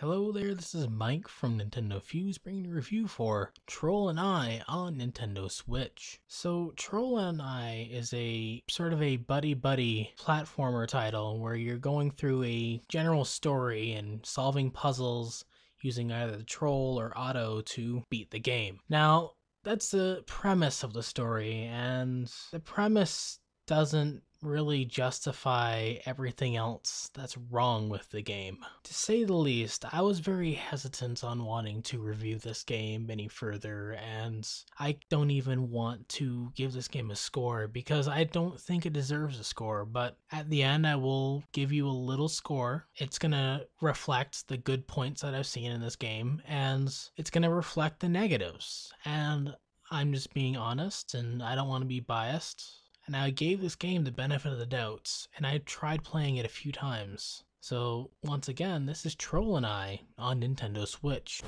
Hello there, this is Mike from Nintendo Fuse bringing a review for Troll and I on Nintendo Switch. So Troll and I is a sort of a buddy-buddy platformer title where you're going through a general story and solving puzzles using either the Troll or Otto to beat the game. Now, that's the premise of the story, and the premise doesn't really justify everything else that's wrong with the game. To say the least, I was very hesitant on wanting to review this game any further, and I don't even want to give this game a score because I don't think it deserves a score, but at the end I will give you a little score. It's gonna reflect the good points that I've seen in this game, and it's gonna reflect the negatives, and I'm just being honest and I don't want to be biased. And I gave this game the benefit of the doubts, and I tried playing it a few times. So, once again, this is Troll and I on Nintendo Switch.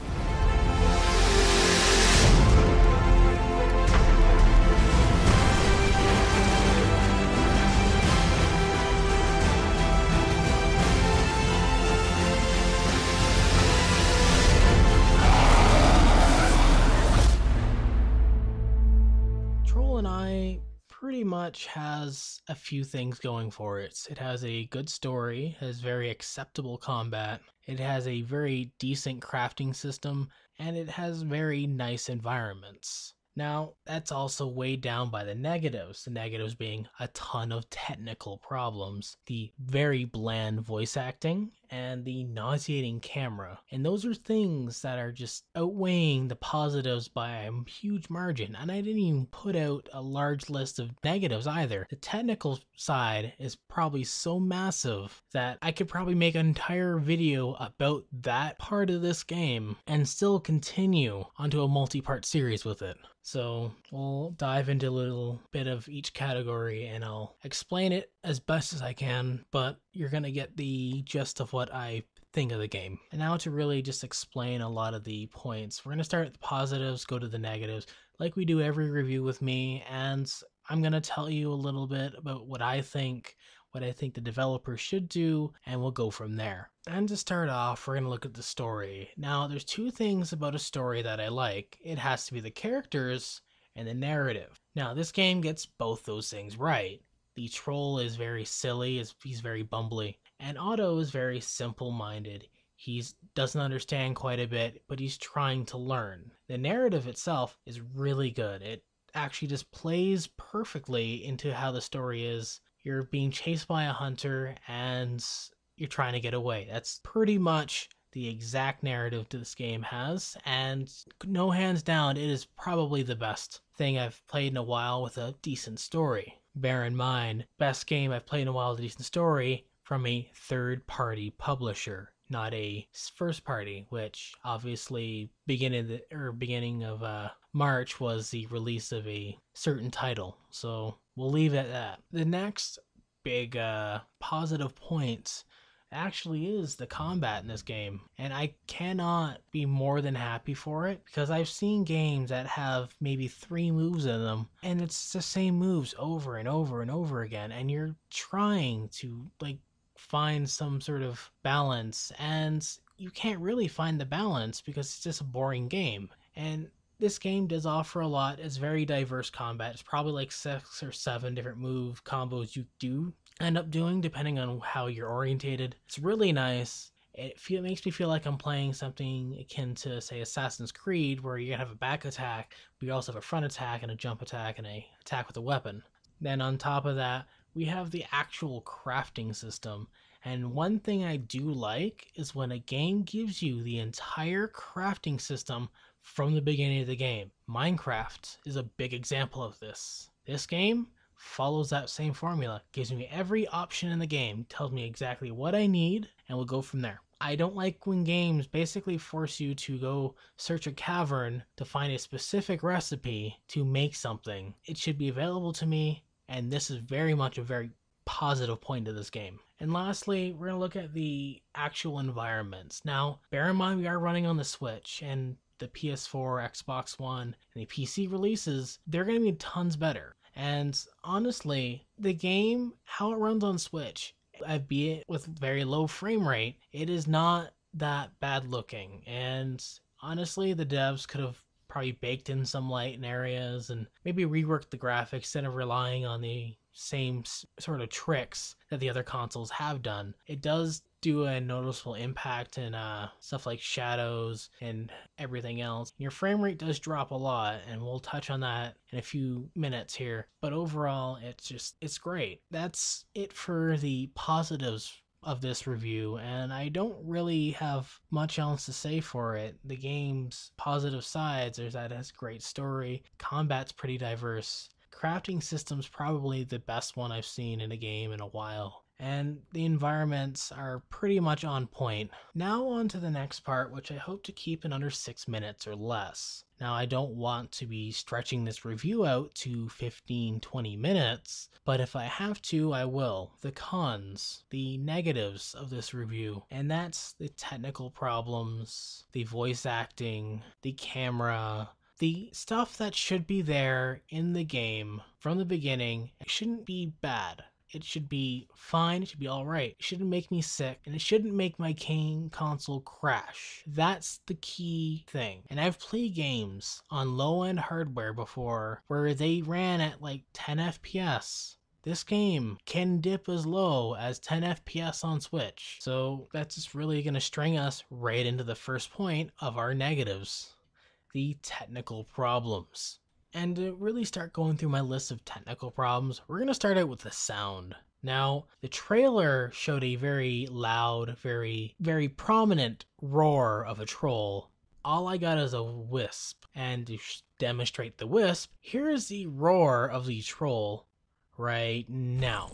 Troll and I pretty much has a few things going for it. It has a good story, has very acceptable combat, it has a very decent crafting system, and it has very nice environments. Now, that's also weighed down by the negatives being a ton of technical problems, the very bland voice acting, and the nauseating camera. And those are things that are just outweighing the positives by a huge margin. And I didn't even put out a large list of negatives either. The technical side is probably so massive that I could probably make an entire video about that part of this game and still continue onto a multi-part series with it. So we'll dive into a little bit of each category and I'll explain it as best as I can, but you're gonna get the gist of what I think of the game. And now to really just explain a lot of the points, we're gonna start with the positives, go to the negatives, like we do every review with me, and I'm gonna tell you a little bit about what I think the developer should do, and we'll go from there. And to start off, we're going to look at the story. Now, there's two things about a story that I like. It has to be the characters and the narrative. Now, this game gets both those things right. The troll is very silly, he's very bumbly, and Otto is very simple-minded. He doesn't understand quite a bit, but he's trying to learn. The narrative itself is really good. It actually just plays perfectly into how the story is. You're being chased by a hunter and you're trying to get away. That's pretty much the exact narrative this game has, and no hands down, it is probably the best thing I've played in a while with a decent story. Bear in mind, best game I've played in a while with a decent story from a third-party publisher, not a first party, which obviously beginning of March was the release of a certain title. So we'll leave it at that. The next big positive point actually is the combat in this game, and I cannot be more than happy for it because I've seen games that have maybe 3 moves in them and it's the same moves over and over and over again, and you're trying to find some sort of balance and you can't really find the balance because it's just a boring game. And this game does offer a lot. It's very diverse combat. It's probably like 6 or 7 different move combos you do end up doing depending on how you're orientated. It's really nice. It makes me feel like I'm playing something akin to, say, Assassin's Creed, where you have a back attack, but you also have a front attack and a jump attack and a attack with a weapon. Then on top of that, we have the actual crafting system. And one thing I do like is when a game gives you the entire crafting system from the beginning of the game. Minecraft is a big example of this. This game follows that same formula, gives me every option in the game, tells me exactly what I need, and we'll go from there. I don't like when games basically force you to go search a cavern to find a specific recipe to make something. It should be available to me, and this is very much a very positive point of this game. And lastly, we're going to look at the actual environments. Now, bear in mind we are running on the Switch, and the PS4, Xbox One, and the PC releases, they're going to be tons better. And honestly, the game, how it runs on Switch, albeit with very low frame rate, it is not that bad looking. And honestly, the devs could have probably baked in some light in areas and maybe reworked the graphics instead of relying on the same sort of tricks that the other consoles have done. It does do a noticeable impact in stuff like shadows and everything else. Your frame rate does drop a lot, and we'll touch on that in a few minutes here. But overall, it's great. That's it for the positives of this review, and I don't really have much else to say for it. The game's positive sides are that it has a great story, combat's pretty diverse, crafting system's probably the best one I've seen in a game in a while, and the environments are pretty much on point. Now on to the next part, which I hope to keep in under 6 minutes or less. Now, I don't want to be stretching this review out to 15-20 minutes, but if I have to, I will. The cons, the negatives of this review, and that's the technical problems, the voice acting, the camera, the stuff that should be there in the game from the beginning. It shouldn't be bad. It should be fine, it should be alright. It shouldn't make me sick, and it shouldn't make my game console crash. That's the key thing. And I've played games on low-end hardware before where they ran at like 10 FPS. This game can dip as low as 10 FPS on Switch. So that's just really going to string us right into the first point of our negatives. The technical problems. And to really start going through my list of technical problems, we're going to start out with the sound. Now, the trailer showed a very loud, very prominent roar of a troll. All I got is a wisp. And to demonstrate the wisp, here is the roar of the troll right now.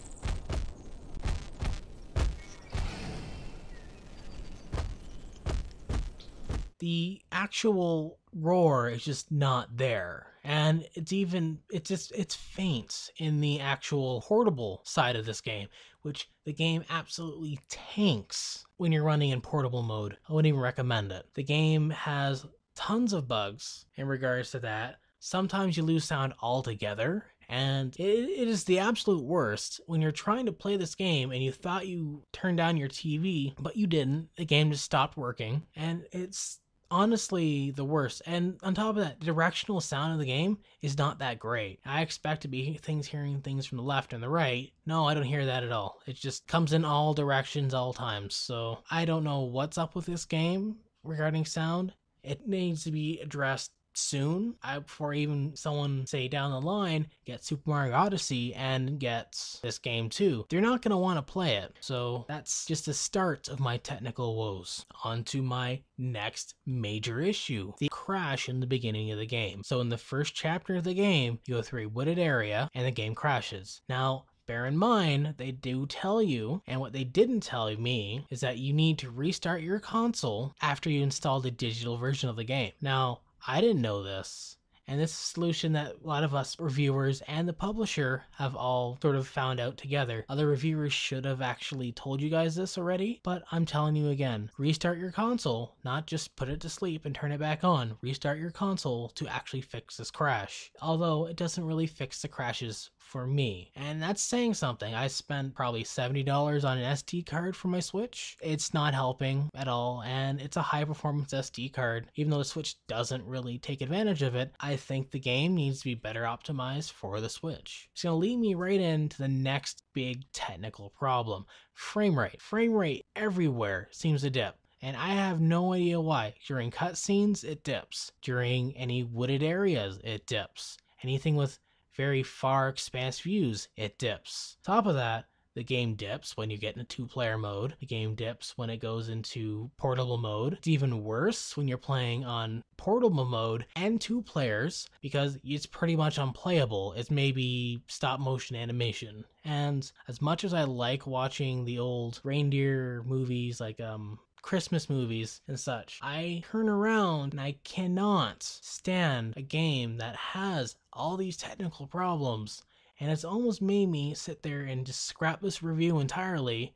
The actual roar is just not there, and it's faint in the actual portable side of this game, which the game absolutely tanks when you're running in portable mode. I wouldn't even recommend it. The game has tons of bugs in regards to that. Sometimes you lose sound altogether, and it is the absolute worst when you're trying to play this game and you thought you turned down your TV, but you didn't. The game just stopped working, and it's honestly the worst. And on top of that, the directional sound of the game is not that great. I expect to be hearing things from the left and the right. No, I don't hear that at all. It just comes in all directions all times. So I don't know what's up with this game regarding sound. It needs to be addressed soon, before even someone, say down the line, gets Super Mario Odyssey and gets this game too. They're not going to want to play it. So that's just the start of my technical woes. On to my next major issue, the crash in the beginning of the game. So in the first chapter of the game, you go through a wooded area and the game crashes. Now, bear in mind, they do tell you, and what they didn't tell me is that you need to restart your console after you install the digital version of the game. Now, I didn't know this, and this is a solution that a lot of us reviewers and the publisher have all sort of found out together. Other reviewers should have actually told you guys this already, but I'm telling you again. Restart your console, not just put it to sleep and turn it back on. Restart your console to actually fix this crash. Although it doesn't really fix the crashes for me, and that's saying something. I spent probably $70 on an SD card for my Switch. It's not helping at all, and it's a high performance SD card. Even though the Switch doesn't really take advantage of it, I think the game needs to be better optimized for the Switch. It's going to lead me right into the next big technical problem. Frame rate. Frame rate everywhere seems to dip, and I have no idea why. During cutscenes, it dips. During any wooded areas, it dips. Anything with very far expanse views, it dips. Top of that, the game dips when you get into two-player mode. The game dips when it goes into portable mode. It's even worse when you're playing on portable mode and two players, because it's pretty much unplayable. It's maybe stop motion animation. And as much as I like watching the old reindeer movies like Christmas movies and such, I turn around and I cannot stand a game that has all these technical problems, and it's almost made me sit there and just scrap this review entirely,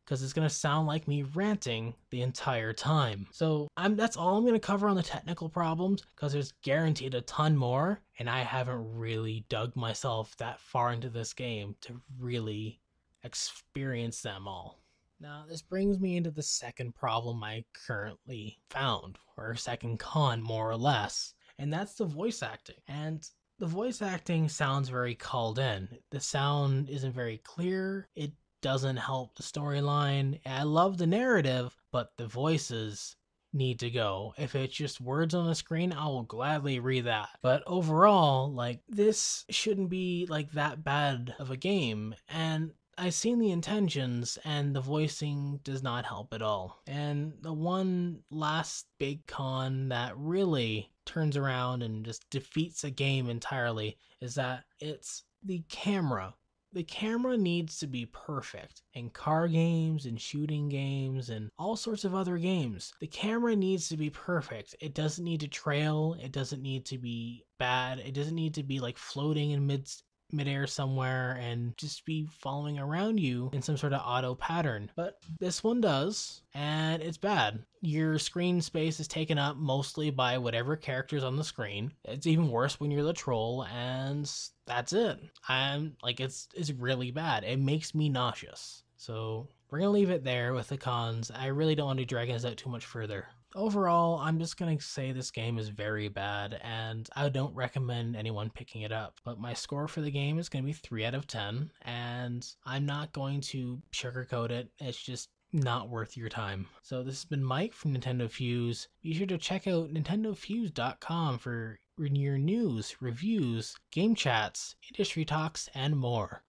because it's going to sound like me ranting the entire time. So that's all I'm going to cover on the technical problems, because there's guaranteed a ton more, and I haven't really dug myself that far into this game to really experience them all. Now, this brings me into the second problem I currently found, or second con, more or less, and that's the voice acting. And the voice acting sounds very called in. The sound isn't very clear, it doesn't help the storyline. I love the narrative, but the voices need to go. If it's just words on the screen, I will gladly read that. But overall, like, this shouldn't be like that bad of a game. And I've seen the intentions, and the voicing does not help at all. And the one last big con that really turns around and just defeats a game entirely is that it's the camera. The camera needs to be perfect in car games and shooting games and all sorts of other games. The camera needs to be perfect. It doesn't need to trail, it doesn't need to be bad, it doesn't need to be like floating in midair somewhere and just be following around you in some sort of auto pattern. But this one does, and it's bad. Your screen space is taken up mostly by whatever character's on the screen. It's even worse when you're the troll, and that's it. I'm like, it's really bad. It makes me nauseous. So we're gonna leave it there with the cons. I really don't want to drag this out too much further. Overall, I'm just gonna say this game is very bad, and I don't recommend anyone picking it up. But my score for the game is gonna be 3 out of 10, and I'm not going to sugarcoat it. It's just not worth your time. So this has been Mike from Nintendo Fuse. Be sure to check out nintendofuse.com for your news, reviews, game chats, industry talks, and more.